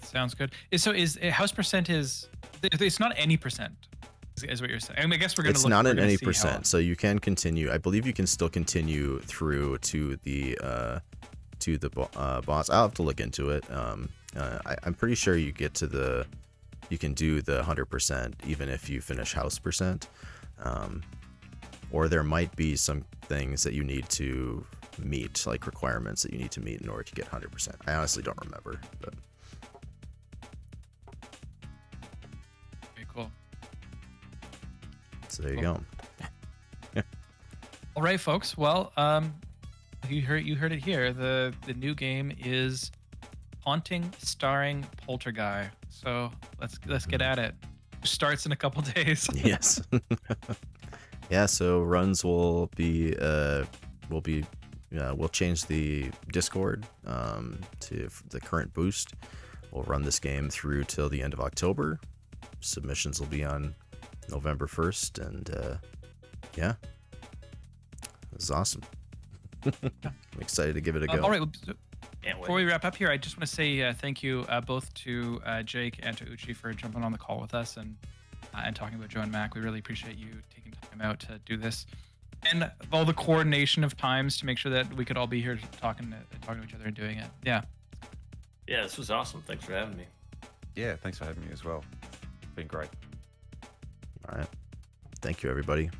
Sounds good. So is house percent is it's not any percent. is what you're saying. I mean, I guess we're gonna. It's look, not we're at gonna any see how- percent, so you can continue. I believe you can still continue through to the boss. I'll have to look into it. I'm pretty sure you get to you can do the 100% even if you finish house percent, or there might be some things that you need to meet, like requirements that you need to meet in order to get 100%. I honestly don't remember, but Very cool. so there you Cool. go. All right, folks. Well, you heard it here. The new game is Haunting starring Poltergeist. So let's get at it. Starts in a couple days. Yes. Yeah, so runs will we'll change the Discord to the current boost. We'll run this game through till the end of October. Submissions will be on November 1st, and yeah, this is awesome. I'm excited to give it a go. All right. Can't Before wait. we wrap up here, I just want to say thank you both to Jake and to Uchi for jumping on the call with us and talking about Joe and Mac. We really appreciate you taking time out to do this, and all the coordination of times to make sure that we could all be here talking to each other and doing it. Yeah. Yeah, this was awesome. Thanks for having me. Yeah, thanks for having me as well. Been great. All right. Thank you, everybody.